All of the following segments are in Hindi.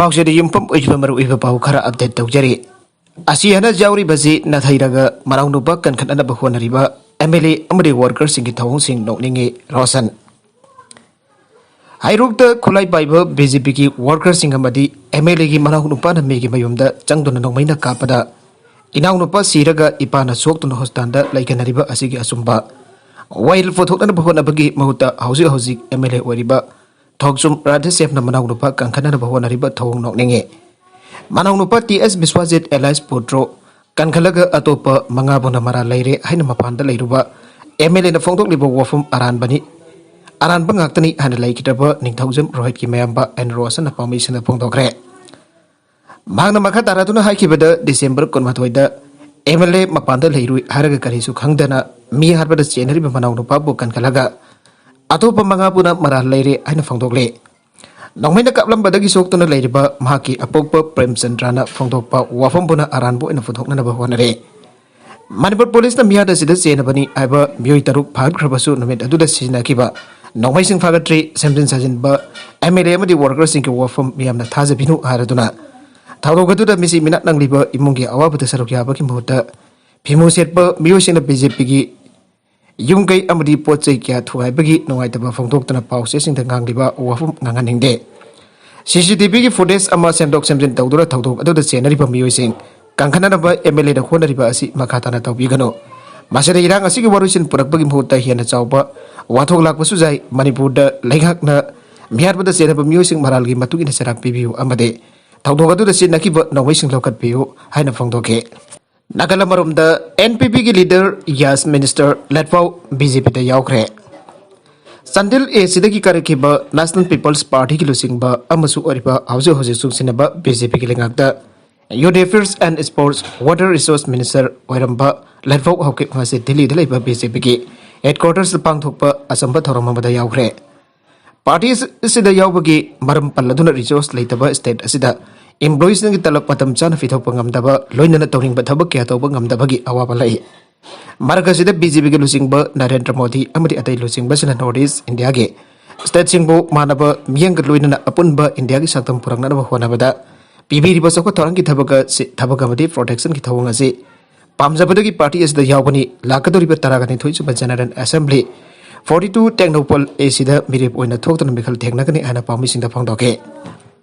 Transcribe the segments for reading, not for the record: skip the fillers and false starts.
पाउसेदी युमपम उइबा मरु उइबा पाउ खरा अपडेट तौजरी असी हना जाउरी बजी नथैरगा मराउनुबा कनखनना बखोनरिबा एमएलए अमरी वर्कर सिंगी थौंग सिंग नोकनिंगे रोशन हाइरुक खुलाई पाइबा बीजेपी की वर्कर सिंग अमदी एमएलए की मराउनुपा न मेगी मयुमदा चंगदुना नोंमैना कापदा इनाउनुपा सिरगा इपाना सोक्तुना हॉस्पिटल लाइकनरिबा असिगी असुंबा वाइल फोथोकना बखोनबगी महुता हौजिक हौजिक एमएलए ओरिबा थौगसुम राधेसेफना मनाउनुपा कंखनना बखोनरिबा थौंग नोकनिंगे मनाउनुपा टीएस विश्वजित एलाइस पुत्रो कंखलगा अतोप मंगाबुना मरा लेरे हाइन मपानदा लेरुबा एमएलए न फोंदोकलिबा वफम अरानबनी अरानबा ngaktani hana laikitaba ningthaujam rohit ki mayamba and rosan na permission na phongdokre magna makha taratuna haikibada december 19 da MLA मपानदा लेरुई हरगा करिसु खंगदना मी हरबदा चेनरी मनाउनुपा बु कंखलगा अतोप मंगाबुना मरा लेरे हाइन फोंदोकले नौमैना कापलंबदगी सोक्तुना लेरिबा महाकी अपोक्प प्रेमचंद्रना फोंदोकपा वाफमबुना अरानबो इन फोथोकनबा होनरे मणिपुर पुलिस न मियादा सिदा चेनबनी आइबा मियोई तरुक फागख्रबसु नमित अदुदा सिजनाकिबा नौमैसिंग फागत्रि सेमजिन साजिनबा एमएलए अमदी वर्कर सिंग की वाफम मियामना थाजबिनु हारदुना थाउदोगदुदा मिसि मिनात नंगलिबा इमुंगी अवाबदा सरुक याबकी मुहूर्त फिमु सेटबा मियोसिंग बीजेपी की युमगई अमदी पोचै क्या थुआइबगी नोंगाइतबा फोंदोक्तना पाउसे सिंग ngangliba wafum nganganingde CCTV की फुटेज अमा सेंडोक सेमजिन तौदुरा थौदोक अदुदा चेनरिबा मियोसिंग कंखननबा एमएलए दा खोनरिबा असि मखाताना तौबिगनो मासरे इरांग असि की वरुसिन पुरकबगी मुहूर्त हेना चावबा वाथोक लाकबसु जाय मणिपुर दा लैंगाकना मियारबदा चेनबा मियोसिंग मरालगी मतुगिना सराक पिबियु अमदे थौदोक अदुदा चिनकिबा नौमैसिंग लौकतपियु हाइना फोंदोके नागालमरुम द एनपीपी की लीडर यस मिनिस्टर लेटफाउ बीजेपी दा यावख्रे संदिल एसिदगी करकिबा नेशनल पीपल्स पार्टी की लुसिंगबा अमसु ओरिबा हाउजे हाउजे सुसिनबा बीजेपी की लेंगाकदा youth affairs and sports water resource minister ओरंबा लेटफाउ हौके मासे दिल्ली दा लेबा बीजेपी की हेडक्वार्टर्स पांगथोकपा असंबा थौरमबदा यावख्रे पार्टी सिदा यावबगी मरम पल्लदुना रिसोर्स लेतबा स्टेट असिदा एम्प्लॉइज की तलब मतम चाना फिथोकपा ngamdaba लोइनना तौरिंगबा थबक क्या तौबा ngamdabagi अवाबा लाई मार्गसिदा बीजेपी के लुसिंगबा नरेंद्र मोदी अमदी अतै लुसिंगबा सिना नॉर्थ ईस्ट इंडिया के स्टेट सिंगबो मानबा मियंग लोइनना अपुनबा इंडिया की सक्तम पुरंगनबा होनबदा पीबीरिबा सको थोरंग की थबक अमदी प्रोटेक्शन की थवंग असे पामजबदगी पार्टी असिदा यावबनी लाकदोरिबा तरागनि थोइसुबा जनरल असेंबली 42 टेक्नोपोल एसिदा मिरिप ओइना थोक्तन मिखल थेंगनगनि आना पामिसिंदा फंगदोके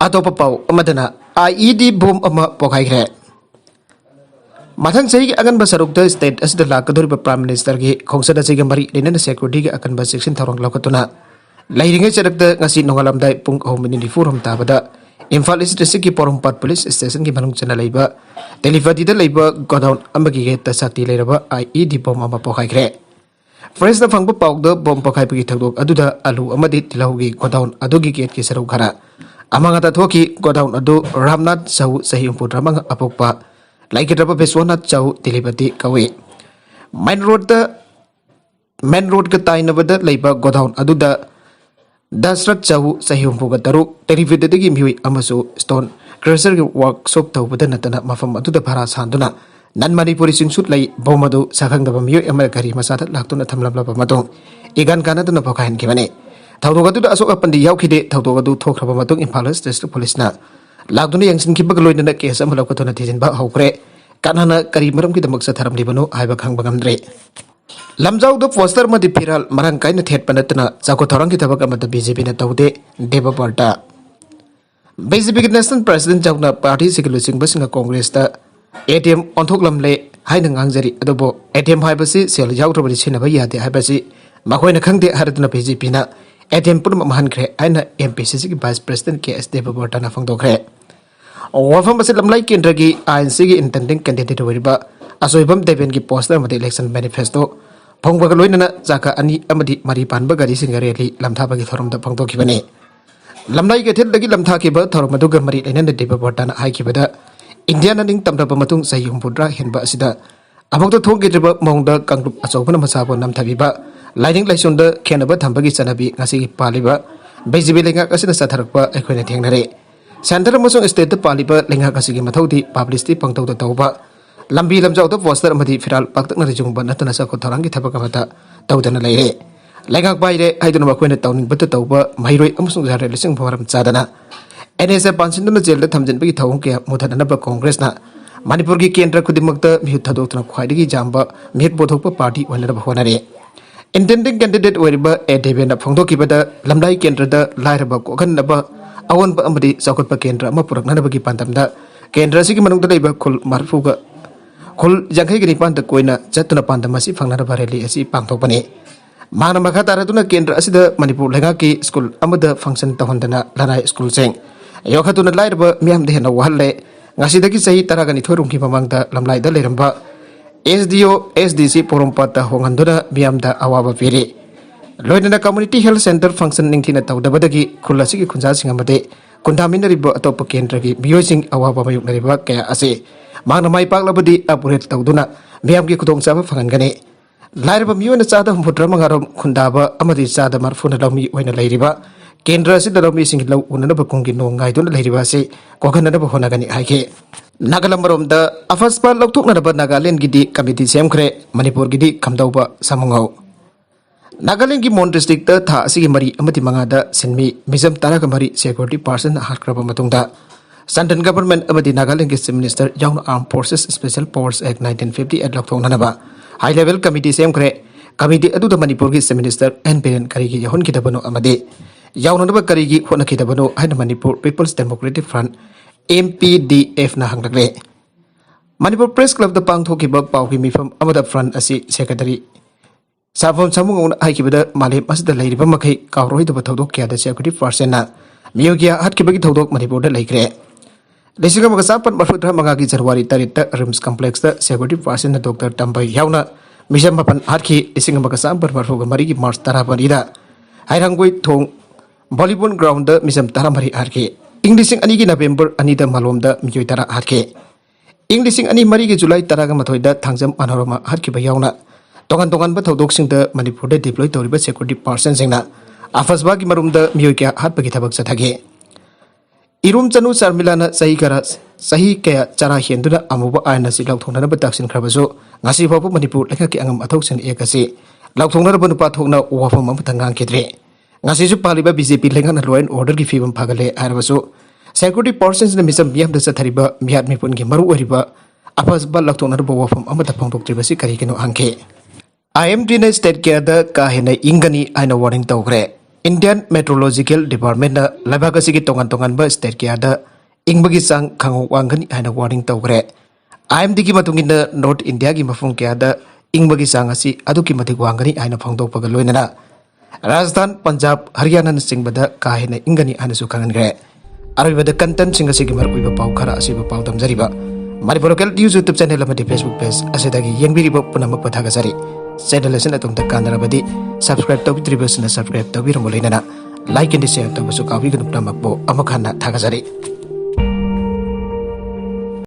अतोप पाउ अमदना आईईडी बोम अमा पोखाइख्रे मथंग सही अगनबा सरुकदा स्टेट असिदा लाकदोरिबा प्राइम मिनिस्टर की खोंसदा सिग मरी लेनन सिक्योरिटी के अकनबा सेक्शन थरंग लखतुना लाइरिंगे चरकदा ngasi नोंगालमदाय पुंग अहोमिनि निफुरम ताबदा इम्फाल ईस्ट डिस्ट्रिक्ट की पोरमपाट पुलिस स्टेशन की मनुंग चना लेबा डेलीवरीदा लेबा गोडाउन अमगी गेट शक्ति लेरबा आईईडी बोम अमा पोखाइख्रे फ्रेंस द फंगबा पाउदा बोम पोखाइबगी थगदोक अदुदा आलू अमदी तिलौगी गोडाउन अदुगी गेट की सरु खरा अमंगता थोकी गोडाउन अदु रामनाथ साहू सही उपुद्रमंग अपोकपा लाइकेट्रबा बेसोनाथ चाहू तिलीपति कवे मेन रोड का ताइनबदा लेबा गोडाउन अदुदा दशरथ चाहू सही उपुगा तरु टेरिविदगी मिहुई अमसु स्टोन क्रशर के वर्कशॉप तौबदा नतना मफम अदुदा भारा सांदुना नन मणिपुरी सिंगसुत लाई बोमदु साखंगदबा मिहुई अमर गरी मसादा लाक्तुना थमलबलबा मतों इगान कानदुना पोखाइन किबने थौदोगदुदा अशोक अपंदी यावखिदे थौदोगदु थोखरबा मतों इम्फाल डिस्ट्रिक्ट पुलिसना लाक्दुना यंगसिनखिबग लोइनना केस अमा लौकतुना थिजिनबा हौख्रे कानहाना करी मरमकिदमक सथरमलिबनो हाइबा खांबा ngamdre लमजाउदा पोस्टर मदि फिराल मरंग काइना थेटपा नतना जाको थौरंगी थबक अमदा बीजेपी ना तौदे देबा पार्टा बीजेपी के नेशनल प्रेसिडेंट जाउना पार्टी सिग लुसिंग बसिंगा कांग्रेस ता ATM ओंथोकलमले हाइना ngangjari adobo ATM हाइबसि cell याउत्रबदि सिनबा यादे हाइबसि मखोइना खंगदे हारदुना बीजेपी ना एटीएम पुनम महनख्रे आइना एमपीसीसी की वाइस प्रेसिडेंट के एस देबा पार्टा फंगदोख्रे वफम असे लमलाई केंद्र की आईएनसी की इंटेंडिंग कैंडिडेट ओइबा असोइबम देवेन की पोस्टर मदे इलेक्शन मैनिफेस्टो फंगबग लोइनना जाका अनि अमदि मरि पानबा गरी सिंगरेली लमथाबगी थोरमदा फंगदोखिबने लमलाई के थेलदगी लमथाकिबा थोरमदुगा मरि लेनन देबा पार्टाना हाइकिबदा इंडिया निंग तमदबा मतुंग सही हुंपुद्रा हेनबा असिदा अमोक्तो थोंगिद्रबा मौंगदा कांगलुप अचौबना मसाबो नमथाबिबा लाइनिंग लाइसोंदा खेनबा थंबगी चनबी ngasi पालिबा बीजेपी लेंगाक असिना सथरकपा अखोइना थेंगनरे सेंटर अमसुंग स्टेट पालिबा लेंगाक असिगी मथौदी पब्लिसिटी पंगतौदा तौबा लंबी लमजाउदा पोस्टर अमदी फिराल पाक्तकना रिजुंगबा नतना सको थौरंगी थबक अमता तौदना लेरे लेंगाक बाइरे हाइदुना मखोइना तौनिंगबत तौबा महिरोइ अमसुंग जारे लिसिंग भवरम चादना NSA पांसिन जेल थमजन की थौं के मुथनब कांग्रेस मणिपुर की केंद्र खुदिमक मिहुत थदोक्तुना ख्वाइदगी जांबा मिहुत बोथोक पार्टी ओनरब होनरे इंटेंडिंग कैंडिडेट ए देवेन फोंदोकिबद लमलाई केंद्र लाइरब कोखनब अवनब अमदी चौखटप केंद्र अमा पुरकनबगी पांदमदा केंद्र सिगी मनुंगदा लेब खुल मारफुगा खुल जंखैगी निपान कोइना चतुना पांदमसी फंगनब रैली असि पांथोकपने माना मखा तारदुना केंद्र असिद मणिपुर लेगा की स्कूल अमद फंक्शन तहंदना लनाई स्कूल सेंग योखतुना लाइरब मियाम दे हेना वहल्ले ngasi sahi taragani thorumki mamangda lamlai da leramba SDO SDC porompata honganduna biamda awaba piri loinana community health center function ningthina tawdabadagi khulasi ki khunja singamade kundhaminariba atop kendra gi biosing awaba mayuknariba kaya ase mangna mai paklabadi apuret tawduna biam gi khudong chaba phangangani lairaba miyona chada humputra mangarom khundaba amadi chada marfuna lawmi oina leiriba केंद्र से दरमी सिंह लौ उननब कुंगी नोंगाई दुन लेरिबा से कोखननब होनागनी हाइके नागालमरोम द अफसपा लौथोकनब नागालैंड गिदी कमिटी सेमखरे मणिपुर गिदी खमदौबा समंगौ नागालैंड की मोन डिस्ट्रिक्ट था असिगी मरी अमति मंगादा सिनमी मिजम ताराग मरी सिक्योरिटी पर्सन हारख्रब मतुंगदा सेंट्रल गवर्नमेंट अमति नागालैंड के चीफ मिनिस्टर याउन armed forces special powers act 1958 लौथोकननबा हाई लेवल कमिटी सेमखरे कमिटी अदुद मणिपुर की चीफ मिनिस्टर एन बिरेन करिगी यहोन किदबनो अमदे याउनब करिगी होनखिदबनो हाइन Manipur People's Democratic Front MPDF ना हंगलगले मणिपुर प्रेस क्लब द पांगथोकिब पाउगी मिफम अमद फ्रंट असि सेक्रेटरी साफोन सामुंगन हाइकिबद मालेम असद लैरिब मखै कावरोइदब थौदोक क्याद सेक्रेटरी पर्सन ना मियोगिया हटकिबगी थौदोक मणिपुर द लैग्रे लिसिंग मगा सापन मफुद्रा मंगागी जनवरी 3 रिम्स कॉम्प्लेक्स द सेक्रेटरी पर्सन डॉक्टर तंबई याउना मिजम मपन हटकी लिसिंग मगा सापन मफुग मरिगी मार्च 13 हाइरंगोइ थोंग वॉलीबॉल ग्राउंड मिजम तारामरी हारके इंग्लिशिंग अनी की नवंबर अनीद मलोम मियोई तरा हारके इंग्लिशिंग अनी मरी की जुलाई तराग मथोइद थांजम अनोरमा हारके याउना तोगन तोगन थौदोकसिंग मणिपुर डिप्लॉय तौरिब सिक्योरिटी पर्सन सिंगना अफसबा की मरुम मियोई क्या हाटपगी थबक चथगे इरुम चनु चारमिलाना सही कया चरा हेंदुना अमुब आयन असि लौथोंनब ताक्सिनख्रबसु ngasi फावबो मणिपुर लेखा की अंगम अथौक्सन एकasi लौथोंनब नुपा थोंना वाफम अमथंगां केद्रे ngasi ju paliba BJP lengan law and order ki fibam phagale arbasu security persons na misam biam da sathariba mihat mipun ki maru oriba afas bal laktona bo wafam amata phangtok tribasi kari kino angke IMD na state care da ka hena ingani aina warning tawgre Indian Meteorological Department na labaga sigi tongan tongan ba state care da ingbagi sang khango wangani aina warning tawgre IMD ki matungina North India ki mafung kya da ingbagi sang asi adu ki matik wangani aina phangtok pagaloinana Rajasthan Punjab Haryana सिंगबद काहेना इंगनी आनसु खंगनग्रे अरबिबद कंटेंट सिंग सिगी मरकुइब पाउ खरा असिब पाउ दमजरिबा Manipur local news YouTube channel अमदि फेसबुक पेज असिदगी यंगबिरिबो पुनमक पथागजरी चैनल असिन अतुमत कानरबदि सब्सक्राइब तौबिद्रिबसना सब्सक्राइब तौबिरमो लेनना लाइक एंड शेयर तौबसु काबिगनु पुनमकबो अमखाना थागजरी।